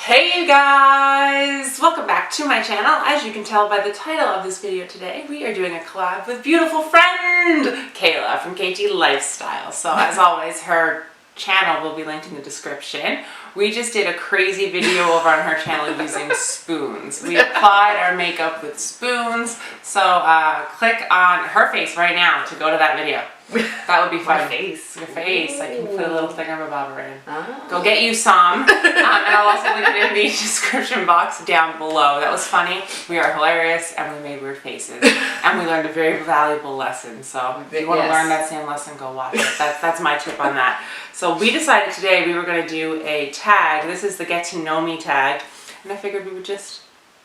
Hey you guys! Welcome back to my channel. As you can tell by the title of this video today, we are doing a collab with beautiful friend Kayla from KT Lifestyle. So as always, her channel will be linked in the description. We just did a crazy video over on her channel using spoons. We applied our makeup with spoons. So click on her face right now to go to that video. That would be fun. My face. Your face. Ooh. I can put a little thingamabobber in. Oh. Go get you some. And I'll also link it in the description box down below. That was funny. We are hilarious and we made weird faces. And we learned a very valuable lesson. So if you want to learn that same lesson, go watch it. That's my tip on that. So we decided today we were going to do a tag. This is the Get to Know Me tag. And I figured we would just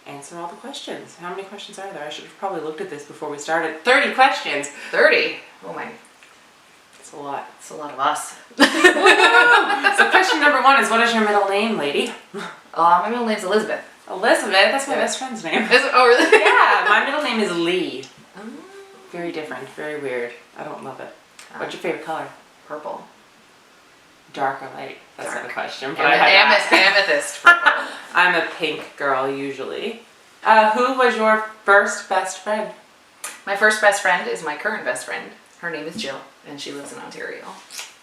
answer all the questions. How many questions are there? I should have probably looked at this before we started. 30 questions. 30? Oh my. It's a lot. It's a lot of us. So question number one is, what is your middle name, lady? My middle name's Elizabeth. Elizabeth? That's my best friend's name. Is it? Oh, really? Yeah, my middle name is Lee. Very different, very weird. I don't love it. What's your favorite color? Purple. Dark or light? That's not a question. But amethyst purple. I'm a pink girl, usually. Who was your first best friend? My first best friend is my current best friend. Her name is Jill, and she lives in Ontario.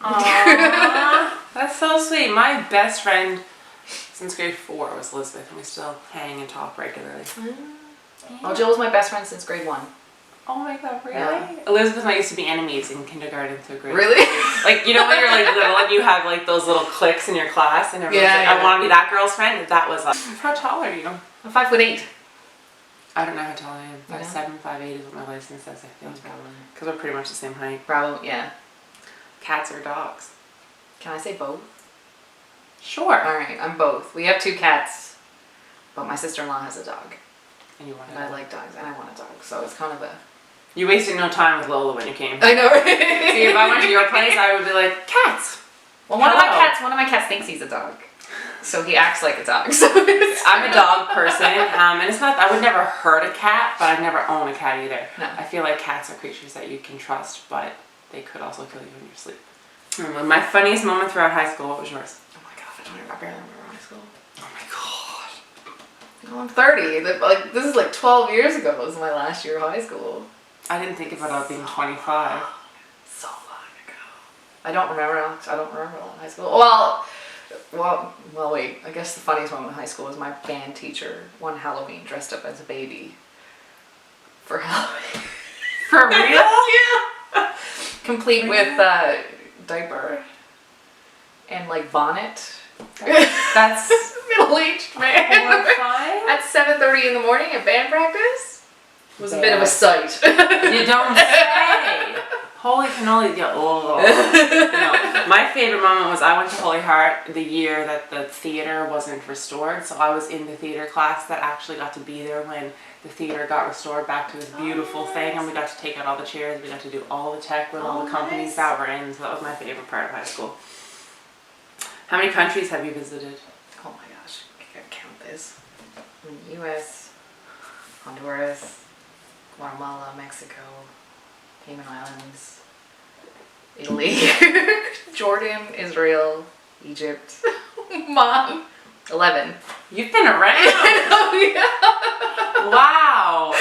Aww, that's so sweet. My best friend since grade 4 was Elizabeth, and we still hang and talk regularly. Well, Jill was my best friend since grade 1. Oh my god, really? Yeah. Elizabeth and I used to be enemies in kindergarten through grade. Really? Like, you know when you're like little and you have like those little cliques in your class and everyone's like, I want to be that girl's friend? That was like, how tall are you? I'm 5'8". I don't know how tall I am. 5'7", 5'8" is what my license says, I feel. Because we're pretty much the same height. Probably, yeah. Cats or dogs? Can I say both? Sure. Alright, I'm both. We have 2 cats, but my sister-in-law has a dog. And you want I like dogs, and I want a dog, so it's kind of a... You wasted no time with Lola when you came. I know, right? See, if I went to your place, I would be like, cats! Well, one of my cats thinks he's a dog. So he acts like a dog. So I'm a dog person, and it's not, I would never hurt a cat, but I'd never own a cat either. No. I feel like cats are creatures that you can trust, but they could also kill you in your sleep. My funniest moment throughout high school, what was yours? Oh my god, I barely remember high school. Oh my god. No, I'm 30. Like, this is like 12 years ago was my last year of high school. I didn't think about it being 25. So long ago. I don't remember a lot of high school. Well, wait. I guess the funniest moment in high school was my band teacher one Halloween dressed up as a baby for Halloween. For real? Yeah. Complete with diaper and like bonnet. That's middle-aged man. horrifying. At 7:30 in the morning at band practice. It was a bit of a sight. You don't say. Holy cannoli. No. My favorite moment was I went to Holy Heart the year that the theater wasn't restored. So I was in the theater class that actually got to be there when the theater got restored back to this beautiful thing. And we got to take out all the chairs. We got to do all the tech with all the companies that were in. So that was my favorite part of high school. How many countries have you visited? Oh my gosh. I gotta count this. U.S., Honduras, Guatemala, Mexico, Cayman Islands, Italy, Jordan, Israel, Egypt. Mom. 11. You've been around. Oh, yeah. Wow.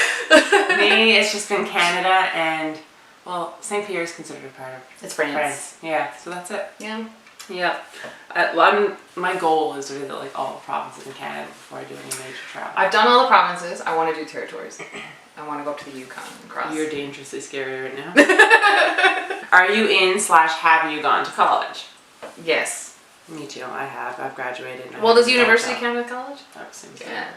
Me, it's just been Canada and, well, St. Pierre is considered a part of It's France. Yeah, so that's it. Yeah. Yep. My goal is to visit like all the provinces in Canada before I do any major travel. I've done all the provinces. I want to do territories. I want to go up to the Yukon and cross. You're dangerously scary right now. Are you have you gone to college? Yes. Me too. I have. I've graduated. Well, does university count as college? Absolutely. Yeah.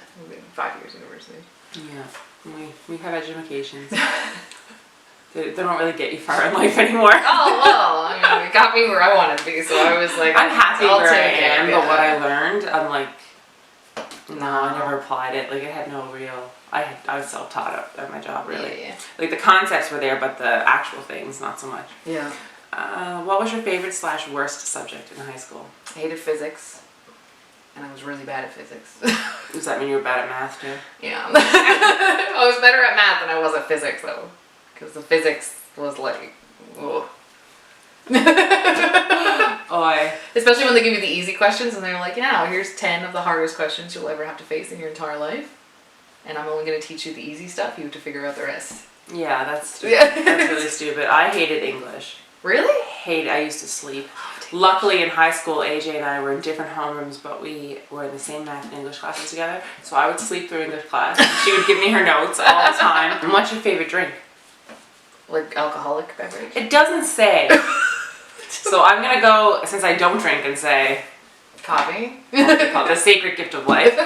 5 years university. Yeah. We have educations. They don't really get you far in life anymore. Oh, well, I mean, it got me where I wanted to be, so I was like, I'm happy I'll where I take it, am, yeah. but what I learned, I'm like, no, I never applied it. Like, it had no real, I was self-taught at my job, really. Yeah. Like, the concepts were there, but the actual things, not so much. Yeah. What was your favorite / worst subject in high school? I hated physics, and I was really bad at physics. Does that mean you were bad at math, too? Yeah. I was better at math than I was at physics, though. Because the physics was like, oh. Oi. Especially when they give you the easy questions and they're like, yeah, here's 10 of the hardest questions you'll ever have to face in your entire life. And I'm only going to teach you the easy stuff. You have to figure out the rest. Yeah, that's stupid. That's really stupid. I hated English. Really? I used to sleep. Luckily in high school, AJ and I were in different homerooms, but we were in the same math and English classes together. So I would sleep through English class. She would give me her notes all the time. And what's your favorite drink? Like alcoholic beverage? It doesn't say. So I'm going to go, since I don't drink, and say... Coffee? The sacred gift of life.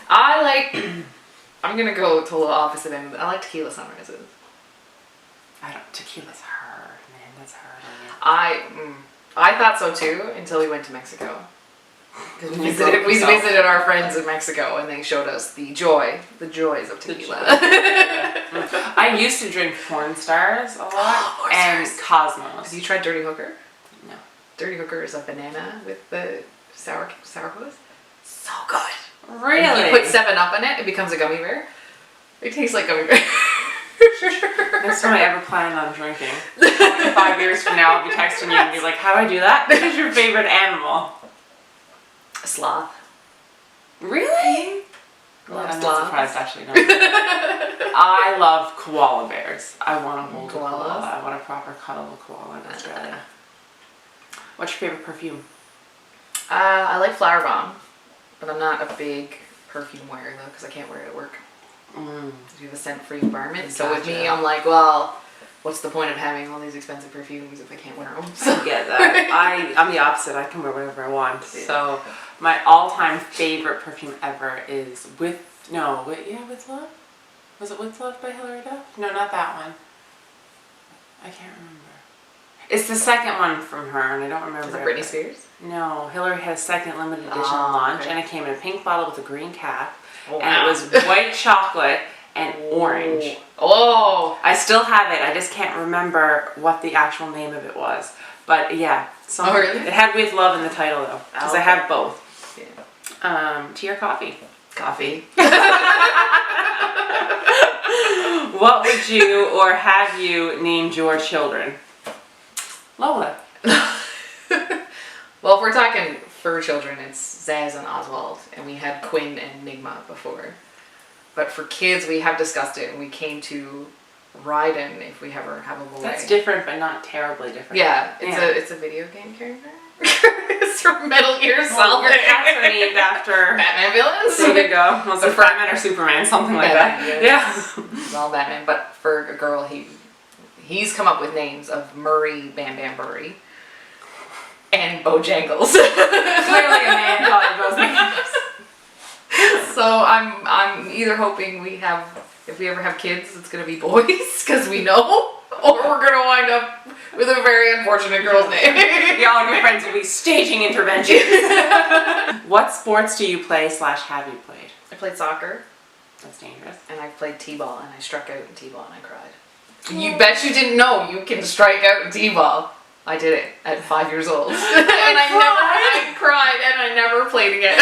I'm going to go to the opposite end. I like tequila sunrises. Tequila's hard, man. That's hard on you. I thought so too until we went to Mexico. Because we visited our friends in Mexico and they showed us the joys of tequila. I used to drink Porn Stars a lot and Cosmos. Have you tried Dirty Hooker? No. Dirty Hooker is a banana with the sourpuss. So good. Really? And you put 7-Up in it, it becomes a gummy bear. It tastes like gummy bear. Next time I ever plan on drinking, 5 years from now, I'll be texting you and be like, how do I do that? What is your favorite animal? A sloth. Really? Love I'm sloths. not surprised, actually. No. I love koala bears. I want to hold a Koalas? koala. I want a proper cuddle a koala in Australia. What's your favorite perfume? I like Flower Bomb, but I'm not a big perfume wearer though, because I can't wear it at work. We have a scent-free environment. So with me, I'm like, well, what's the point of having all these expensive perfumes if I can't wear them? So. I get that. I'm the opposite. I can wear whatever I want. Yeah. So my all-time favorite perfume ever is With Love? Was it With Love by Hilary Duff? No, not that one. I can't remember. It's the second one from her, and I don't remember. Is it Britney Spears? No, Hillary had a second limited edition launch, and it came in a pink bottle with a green cap. Oh, and it was white chocolate and orange. Oh! I still have it. I just can't remember what the actual name of it was. But yeah. Really? It had With Love in the title though. Because I have both. Yeah. Tea or coffee? Coffee. What would you or have you named your children? Lola. Well, if we're talking fur children, it's Zaz and Oswald, and we had Quinn and Nigma before. But for kids, we have discussed it, and we came to Raiden if we ever have a boy. That's different, but not terribly different. Yeah, it's a video game character. It's from Metal Gear Solid. Your cats are named after Batman villains. There you go. Was it Batman or Superman? Something like that. Yeah. It's all Batman, but for a girl, he's come up with names of Murray Bam Bam Burry and Bojangles. Clearly a man thought of those names. So I'm either hoping if we ever have kids, it's gonna be boys because we know, or we're gonna wind up with a very unfortunate girl's name. All of your friends will be staging interventions. What sports do you play / have you played? I played soccer. That's dangerous. And I played t-ball, and I struck out in t-ball, and I cried. You bet you didn't know you can strike out in t-ball. I did it at 5 years old. And I cried and I never played again.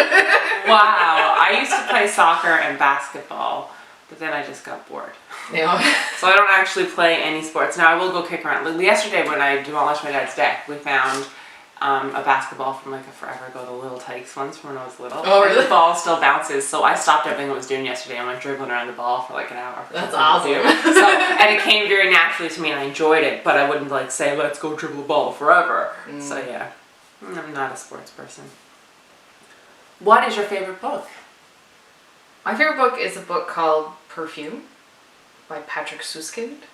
Wow. I used to play soccer and basketball, but then I just got bored. Yeah. So I don't actually play any sports. Now I will go kick around. Like yesterday when I demolished my dad's deck, we found a basketball from like a forever ago, the Little Tykes ones from when I was little. Oh, really? And the ball still bounces, so I stopped everything I was doing yesterday and went dribbling around the ball for like an hour. That's awesome. And it came very naturally to me and I enjoyed it, but I wouldn't like say, let's go dribble the ball forever. So yeah, I'm not a sports person. What is your favorite book? My favorite book is a book called Perfume by Patrick Suskind.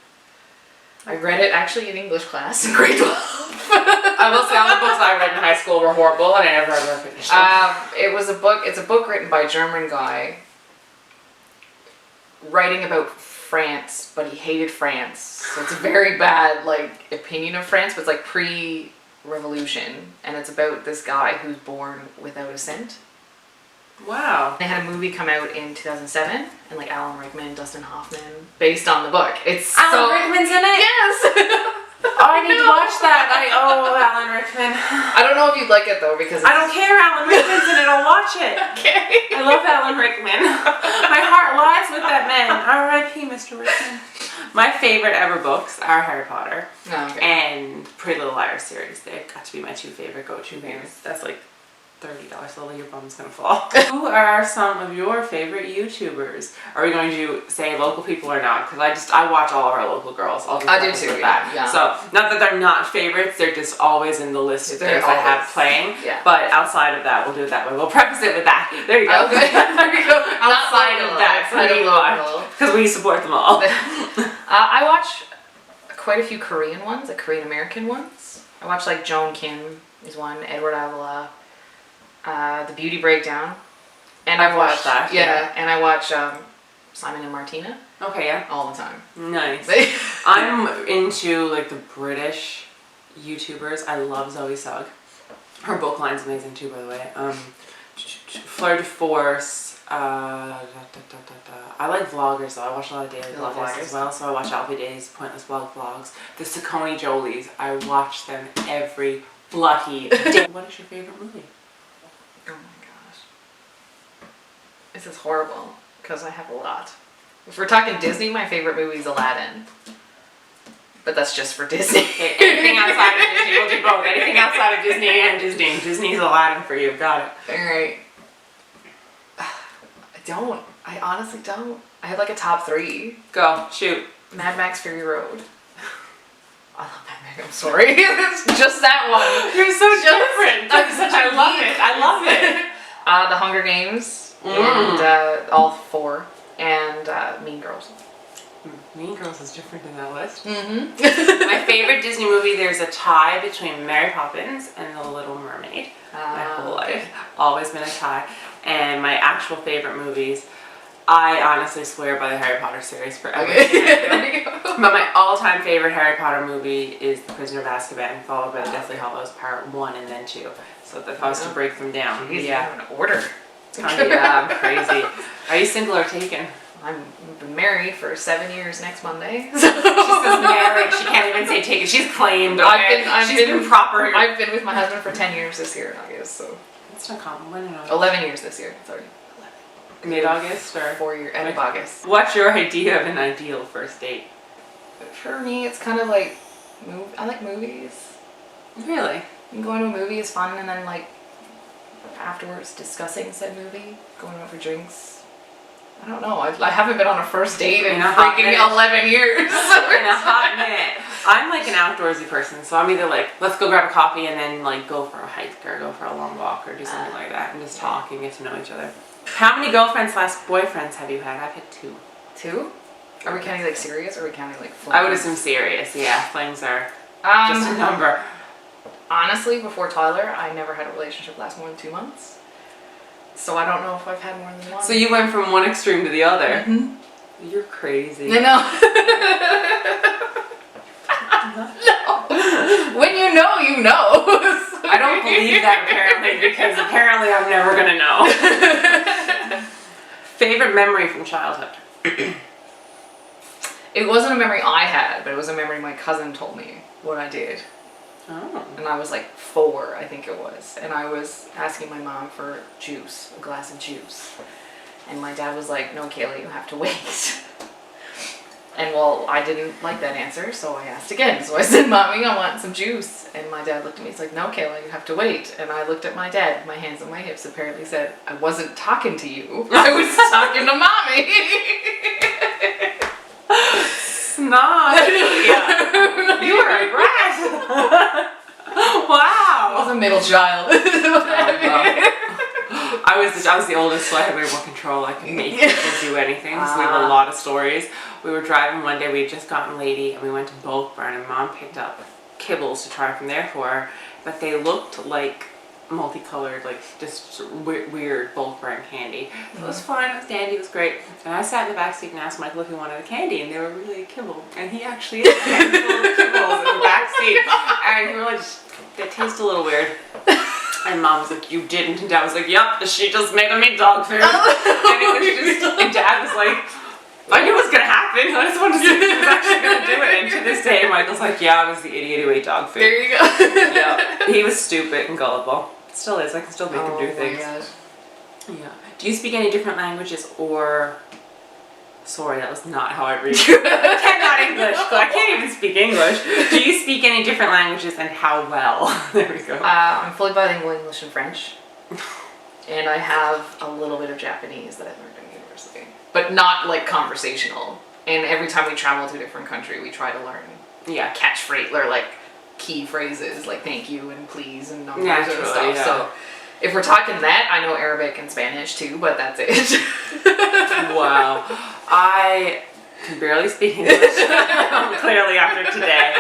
I read it actually in English class in grade 12. I will say all the books I read in high school were horrible and I never ever finished them. It's a book written by a German guy writing about France, but he hated France. So it's a very bad opinion of France, but it's like pre-revolution, and it's about this guy who's born without a cent. Wow. They had a movie come out in 2007, and Alan Rickman, Dustin Hoffman, based on the book. Alan Rickman's in it? Yes! Oh, I need to watch that. Alan Rickman. I don't know if you'd like it though, because I don't care. Alan Rickman's in it. I'll watch it. Okay. I love Alan Rickman. My heart lies with that man. R.I.P. Mr. Rickman. My favorite ever books are Harry Potter Okay. and Pretty Little Liars series. They've got to be my 2 favorite go-to things. That's like $30. Slowly your bum's gonna fall. Who are some of your favorite YouTubers? Are we going to say local people or not? Because I watch all of our local girls. I do too, yeah. So not that they're not favorites, they're just always in the list of things I have playing. Yeah. But outside of that, we'll do it that way. We'll preface it with that. There you go. Okay. There you go. Outside of that, pretty much. Because we support them all. I watch quite a few Korean ones, like Korean American ones. I watch like Joan Kim is one, Edward Avila. The Beauty Breakdown, and I've watched that. Yeah, and I watch Simon and Martina. Okay, yeah, all the time. Nice. I'm into like the British YouTubers. I love Zoe Sugg. Her book line's amazing too, by the way. Fleur de Force. I like vloggers though. I watch a lot of daily vloggers as well. So I watch Alfie Day's Pointless Blog Vlogs. The Saucony Jolies. I watch them every bloody day. What is your favorite movie? Oh my gosh. This is horrible because I have a lot. If we're talking Disney, my favorite movie is Aladdin. But that's just for Disney. Okay, anything outside of Disney, we'll do both. Anything outside of Disney and Disney. Disney's Aladdin for you. Got it. Alright. I honestly don't. I have like a top 3. Go. Shoot. Mad Max Fury Road. I love Mad Max. I'm sorry. It's just that one. You're so different. I love it. I love it. The Hunger Games and all 4 and Mean Girls. Mean Girls is different than that list. Mm-hmm. My favorite Disney movie, there's a tie between Mary Poppins and The Little Mermaid. My whole life. Always been a tie. And my actual favorite movies, I honestly swear by the Harry Potter series forever. Okay. But my all-time favorite Harry Potter movie is The Prisoner of Azkaban, followed by The Deathly Hallows Part 1 and then 2. So if I was to break them down. Jeez, yeah. In order. Yeah, I'm crazy. Are you single or taken? I've been married for 7 years next Monday. She says married. She can't even say taken. She's claimed. Okay? She's been proper. I've been with my husband for 10 years this year in August, so. That's not common. When in August? 11 years this year. Sorry. Mid-August or 4 years. End of August. What's your idea of an ideal first date? For me, it's kind of like I like movies. Really? Going to a movie is fun, and then like afterwards discussing said movie, going out for drinks. I don't know. I haven't been on a first date in freaking 11 years. In a hot minute. I'm like an outdoorsy person, so I'm either like, let's go grab a coffee and then like go for a hike or go for a long walk or do something like that and just talk and get to know each other. How many girlfriends/boyfriends have you had? I've had 2. 2? Are we counting like serious or are we counting like flings? I would assume serious, yeah. Flings are just a number. Honestly, before Tyler, I never had a relationship last more than 2 months. So I don't know if I've had more than 1. So you went from one extreme to the other. Mm-hmm. You're crazy. I know. No. When you know, you know. I don't believe that apparently because apparently I'm never gonna know. Favorite memory from childhood? It wasn't a memory I had, but it was a memory my cousin told me what I did. Oh. And I was like 4, I think it was. And I was asking my mom for juice, a glass of juice. And my dad was like, no, Kayla, you have to wait. And well, I didn't like that answer, so I asked again. So I said, Mommy, I want some juice. And my dad looked at me, he's like, no, Kayla, you have to wait. And I looked at my dad, my hands on my hips, apparently said, I wasn't talking to you. I was talking to Mommy. Snot. Yeah. You were a brat. Wow. I was a middle child. I was the oldest, so I had way more control. I could make people do anything. So we have a lot of stories. We were driving one day. We had just gotten lady, and we went to Bulk Barn, and Mom picked up kibbles to try from there for her, but they looked like multicolored, like just weird Bulk Barn candy. So it was fine. It was dandy. It was great. And I sat in the back seat and asked Michael if he wanted a candy, and they were really a kibble. And he actually ate a handful of kibbles in the back seat, and he was like, they taste a little weird. And Mom was like, you didn't. And Dad was like, yep, she just made me dog food. And it was just, and Dad was like, I knew it was going to happen. I just wanted to see if he was actually going to do it. And to this day, Michael's like, yeah, I was the idiot who ate dog food. There you go. Yeah. He was stupid and gullible. Still is. I can still make him do things. My gosh. Yeah. Do you speak any different languages or Sorry, that was not how I read. I cannot English, so I can't even speak English. Do you speak any different languages and how well? There we go. I'm fully bilingual English and French. And I have a little bit of Japanese that I learned in university. But not like conversational. And every time we travel to a different country, we try to learn catchphrase or like key phrases like thank you and please and numbers and stuff. Yeah. So if we're talking that, I know Arabic and Spanish too, but that's it. Wow. I can barely speak English, clearly after today.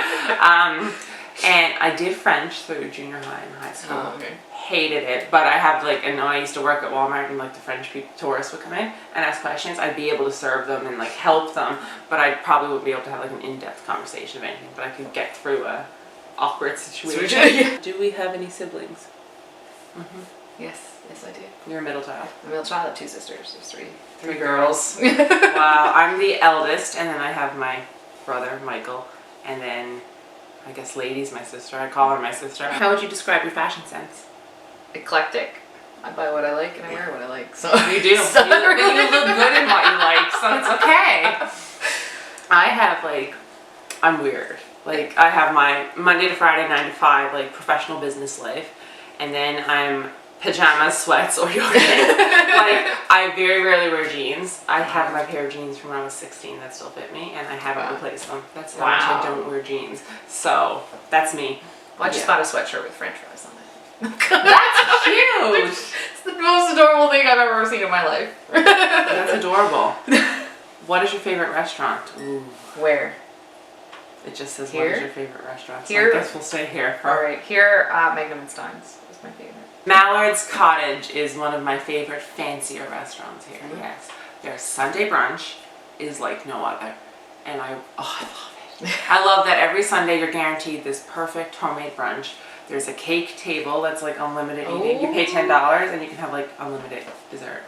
And I did French through junior high and high school. Oh, okay. Hated it, but I have like, and when I used to work at Walmart and like the French people, tourists would come in and ask questions, I'd be able to serve them and like help them, but I probably wouldn't be able to have like an in-depth conversation of anything, but I could get through a awkward situation. Do we have any siblings? Mm-hmm. Yes, I do. You're a middle child. I'm a middle child. I have 2 sisters. There's three girls. Wow, I'm the eldest, and then I have my brother, Michael, and then I guess Lady's my sister. I call her my sister. How would you describe your fashion sense? Eclectic. I buy what I like and I wear what I like. So you do. So you look good in what you like, so it's okay. I have like, I'm weird. Like I have my Monday to Friday 9 to 5 like professional business life, and then I'm pajamas, sweats, or yoga. Like I very rarely wear jeans. I have my pair of jeans from when I was 16 that still fit me, and I haven't replaced them. That's how much I don't wear jeans. So that's me. Well, I just bought a sweatshirt with French fries on it. That's cute. It's the most adorable thing I've ever seen in my life. That's adorable. What is your favorite restaurant? Ooh. Where? It just says here? What is your favorite restaurant? So Here? I guess we'll stay here. Alright, here Magnum and Stein's is my favorite. Mallard's Cottage is one of my favorite fancier restaurants here. Mm-hmm. Yes. Their Sunday brunch is like no other. And I love it. I love that every Sunday you're guaranteed this perfect homemade brunch. There's a cake table that's like unlimited eating. You pay $10 and you can have like unlimited dessert.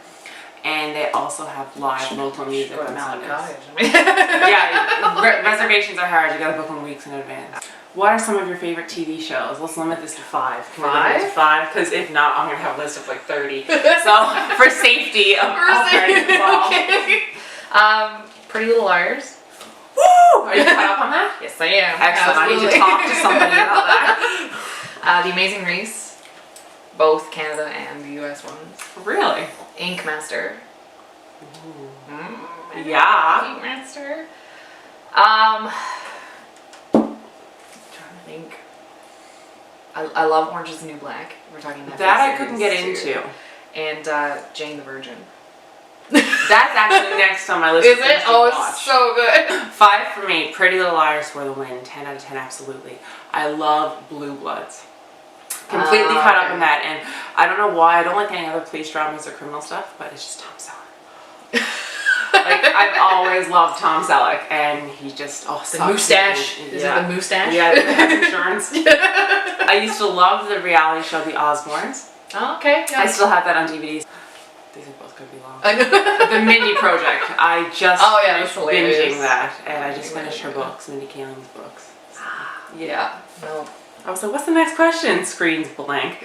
And they also have live local music on Sundays. Yeah, reservations are hard. You gotta book them weeks in advance. What are some of your favorite TV shows? Let's limit this to 5. Can we limit it to 5? Because if not, I'm gonna have a list of like 30. So for safety, Okay. Pretty Little Liars. Woo! Are you caught up on that? Yes, I am. Excellent. I need to talk to somebody about that. The Amazing Race, both Canada and the US ones. Really? Ink Master. Yeah. Ink Master. I'm trying to think. I love Orange is the New Black. We're talking that I couldn't get into. And Jane the Virgin. That's actually next on my list. Is it? Oh, it's so good. 5 for me. Pretty Little Liars for the win. 10 out of 10, absolutely. I love Blue Bloods. Completely caught up in that, and I don't know why I don't like any other police dramas or criminal stuff, but it's just Tom Selleck. Like I've always loved Tom Selleck, and he just the mustache. Is it the mustache? Yeah, the health insurance. I used to love the reality show The Osbournes. Oh, okay. Yeah. I still have that on DVDs. These are both going to be long. I know. The Mindy Project. I just finished hilarious. binging that, and I just finished her books, Mindy Kaling's books. Yeah. No. I was like, what's the next question? Screen's blank.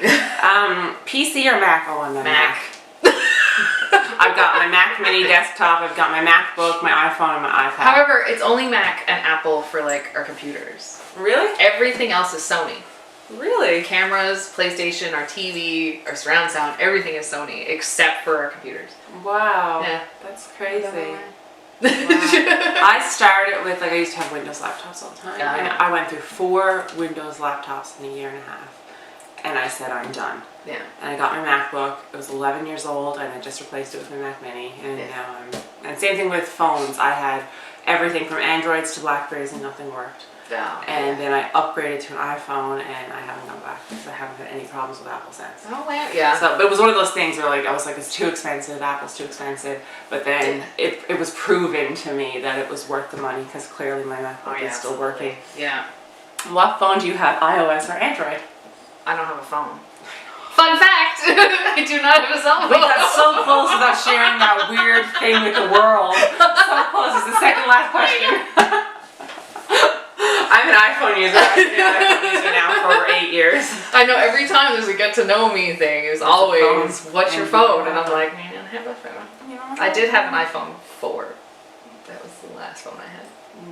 PC or Mac? Oh, I'm a Mac. I've got my Mac Mini desktop, I've got my MacBook, my iPhone, and my iPad. However, it's only Mac and Apple for like our computers. Really? Everything else is Sony. Really? Cameras, PlayStation, our TV, our surround sound, everything is Sony except for our computers. Wow. Yeah. That's crazy. Wow. I started with, like, I used to have Windows laptops all the time. And I went through 4 Windows laptops in a year and a half. And I said, I'm done. Yeah. And I got my MacBook. It was 11 years old, and I just replaced it with my Mac Mini. And now and same thing with phones. I had everything from Androids to Blackberries, and nothing worked. Yeah. And then I upgraded to an iPhone, and I haven't gone back because I haven't had any problems with Apple since. Oh, wow. Yeah. So, but it was one of those things where, like, I was like, it's too expensive. Apple's too expensive. But then it was proven to me that it was worth the money because clearly my MacBook is still working. Yeah. What phone do you have, iOS or Android? I don't have a phone. Fun fact! I do not have a cell phone. We got so close without sharing that weird thing with the world. So close. It's the second last question. I'm an iPhone user. I've been an iPhone user now for over 8 years. I know every time there's a get to know me thing, it's always, what's your phone? And I'm like, man, I don't have a phone. I did have an iPhone 4. That was the last phone I had.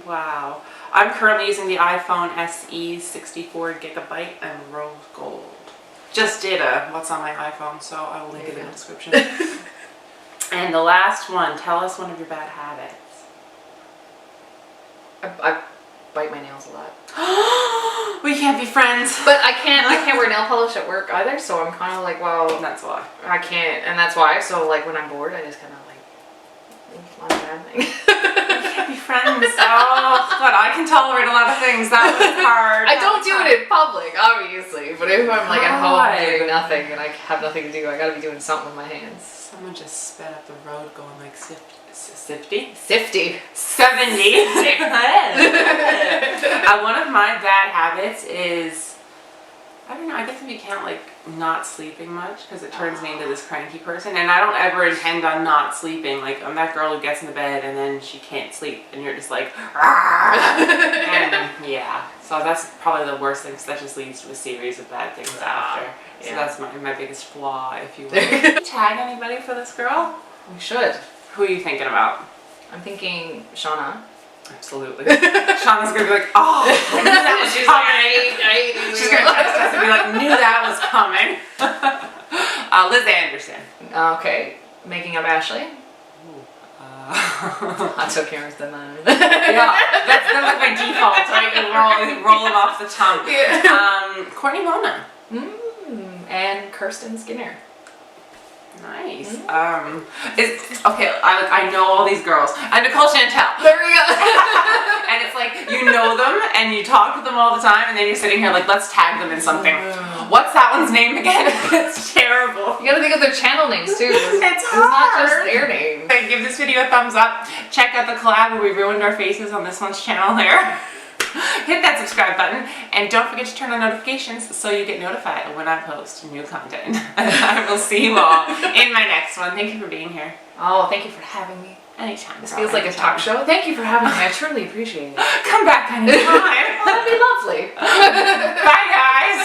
Wow. I'm currently using the iPhone SE 64 gigabyte and rose gold. Just did a what's on my iPhone, so I will link it in the description. And the last one, tell us one of your bad habits. I bite my nails a lot. We can't be friends. But I can't wear nail polish at work either, so I'm kind of like, well, That's why. I can't, and that's why. So like when I'm bored, I just kind of like, it's not a bad thing. We can't be friends. Oh, God, I can tolerate a lot of things. That was hard. I don't do it in public, obviously, but if I'm like at home God. doing nothing and I have nothing to do, I gotta be doing something with my hands. Someone just sped up the road going like 50? Sifty. 70. One of my bad habits is, I don't know, I guess if you count like not sleeping much, because it turns me into this cranky person, and I don't ever intend on not sleeping. Like, I'm that girl who gets in the bed and then she can't sleep and you're just like, and yeah, so that's probably the worst thing, because that just leads to a series of bad things after. So that's my biggest flaw, if you will. Tag anybody for this girl? We should. Who are you thinking about? I'm thinking Shauna. Absolutely. Shauna's gonna be like, oh, I knew that was coming. She's gonna text us and be like, knew that was coming. Liz Anderson. Okay. Making up Ashley. I took cameras then. Yeah, that's like my default. So I can roll them off the tongue. Yeah. Courtney Mona. And Kirsten Skinner. Nice. Okay, I know all these girls. I'm Nicole Chantel. There we go. And it's like, you know them and you talk to them all the time, and then you're sitting here like, let's tag them in something. What's that one's name again? It's terrible. You gotta think of their channel names too. It's not just hard. their name. Okay, give this video a thumbs up. Check out the collab where we ruined our faces on this one's channel there. Hit that subscribe button, and don't forget to turn on notifications so you get notified when I post new content. I will see you all in my next one. Thank you for being here. Oh, thank you for having me. Anytime. This feels like a talk show. Thank you for having me. I truly appreciate it. Come back anytime. That'd be lovely. Bye, guys.